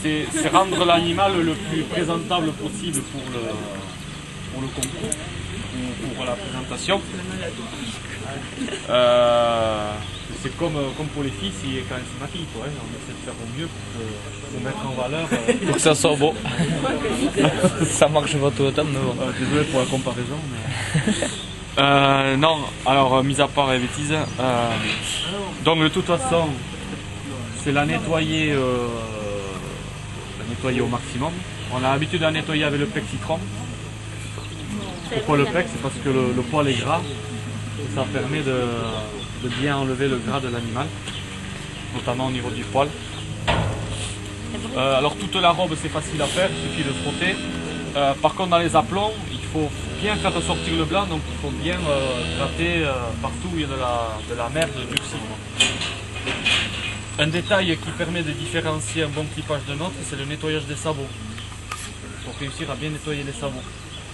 c'est rendre l'animal le plus présentable possible pour le concours, ou pour la présentation. C'est comme pour les filles, quand elles se maquillent, quoi, hein, on essaie de faire au mieux pour mettre en valeur. Pour que ça soit beau. Ça marche pas tout le temps, mais bon. Désolé pour la comparaison. Mais... non, alors, mis à part les bêtises, donc de toute façon, c'est la nettoyer au maximum. On a l'habitude de la nettoyer avec le PEC citron. Pourquoi le PEC? C'est parce que le poil est gras. Et ça permet de bien enlever le gras de l'animal, notamment au niveau du poil. Alors toute la robe c'est facile à faire, il suffit de frotter. Par contre dans les aplombs, il faut bien faire ressortir le blanc, donc il faut bien gratter partout où il y a de la merde durcie. Un détail qui permet de différencier un bon clipage de nôtre, c'est le nettoyage des sabots. Il faut réussir à bien nettoyer les sabots.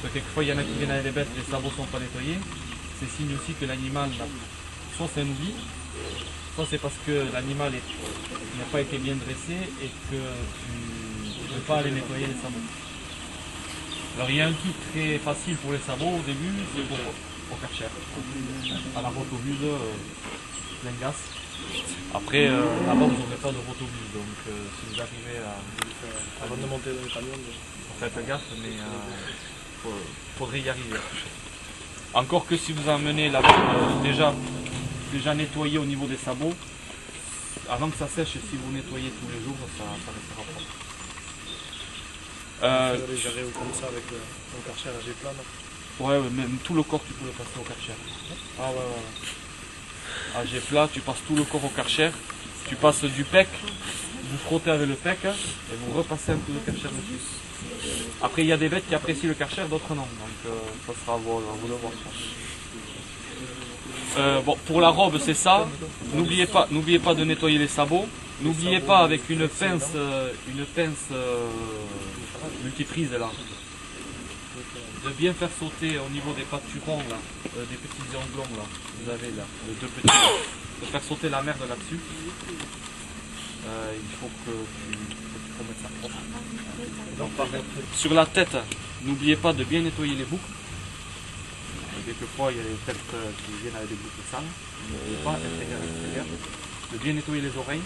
Parce que quelquefois il y en a qui viennent avec les bêtes, les sabots ne sont pas nettoyés. C'est signe aussi que l'animal, soit c'est un oubli, soit c'est parce que l'animal n'a pas été bien dressé et que tu ne peux pas aller nettoyer les sabots. Alors il y a un truc très facile pour les sabots au début, c'est au Karcher. À la rotobuse, plein gaz. Après, là-bas vous n'aurez pas de rotobuse, donc si vous arrivez avant de monter dans le camion, faites gaffe, mais il faudrait y arriver. Encore que si vous emmenez la déjà nettoyé au niveau des sabots, avant que ça sèche, si vous nettoyez tous les jours, ça restera propre. Les gérer comme ça avec le Karcher à G plat. Ouais, même tout le corps tu peux le passer au Karcher. Ah ouais. À G plat, tu passes tout le corps au Karcher, tu passes du PEC, vous frottez avec le PEC et vous repassez un peu de Karcher dessus. Après il y a des bêtes qui apprécient le Karcher, d'autres non, donc ça sera à vous de voir. Bon, pour la robe c'est ça, n'oubliez pas de nettoyer les sabots, n'oubliez pas avec une pince multiprise là, de bien faire sauter au niveau des pâturons là, des petits onglons là, vous avez là, les deux petits, de faire sauter la merde là-dessus. Il faut que tu remettes ça propre. Sur la tête, n'oubliez pas de bien nettoyer les boucles. Quelquefois il y a des têtes qui viennent avec des boucles sales, n'oubliez pas, extérieur, de bien nettoyer les oreilles.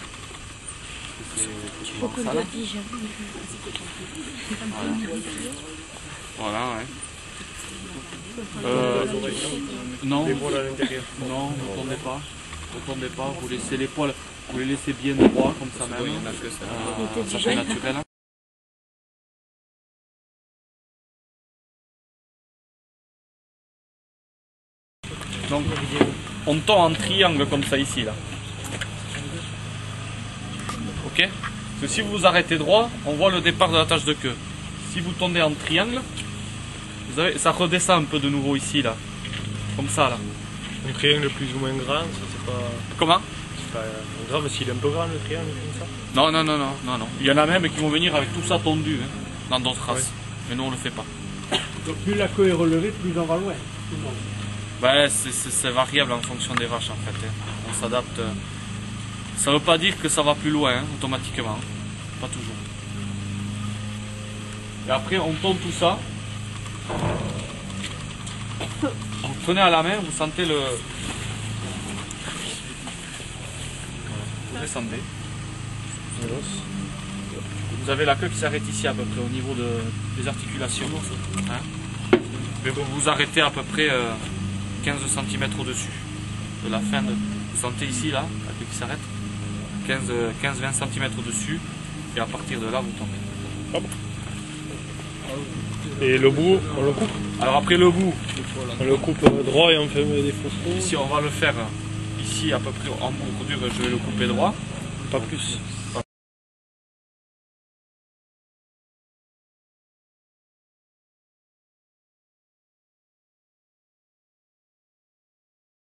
Beaucoup de tige. Voilà, ouais. Non, Les poils à l'intérieur. non, ne tournez pas. Ne tournez pas, vous laissez les poils, vous les laissez bien droits comme ça même. Ça fait naturel. Donc, on tond en triangle comme ça ici là. Ok? Parce que si vous vous arrêtez droit, on voit le départ de la tache de queue. Si vous tondez en triangle, vous avez, ça redescend un peu de nouveau ici là. Comme ça là. Un triangle plus ou moins grand, ça c'est pas... Comment? C'est pas grave s'il est un peu grand le triangle comme ça. Non. Il y en a même qui vont venir avec tout ça tondu hein, dans d'autres races. Ouais. Mais nous on le fait pas. Donc plus la queue est relevée, plus on va loin. Ouais, c'est variable en fonction des vaches en fait. Hein. On s'adapte. Ça veut pas dire que ça va plus loin hein, automatiquement. Pas toujours. Et après on tourne tout ça. Vous prenez à la main, vous sentez le... Vous descendez. Vous avez la queue qui s'arrête ici à peu près au niveau des articulations. Hein, mais vous vous arrêtez à peu près 15 cm au-dessus de la fin de... Vous sentez ici là, la queue qui s'arrête. 15-20 cm au-dessus. Et à partir de là, vous tombez. Et le bout, on le coupe? Alors après le bout, On le coupe droit et on fait des faux trous. ici on va le faire ici à peu près en bordure, je vais le couper droit. Pas plus.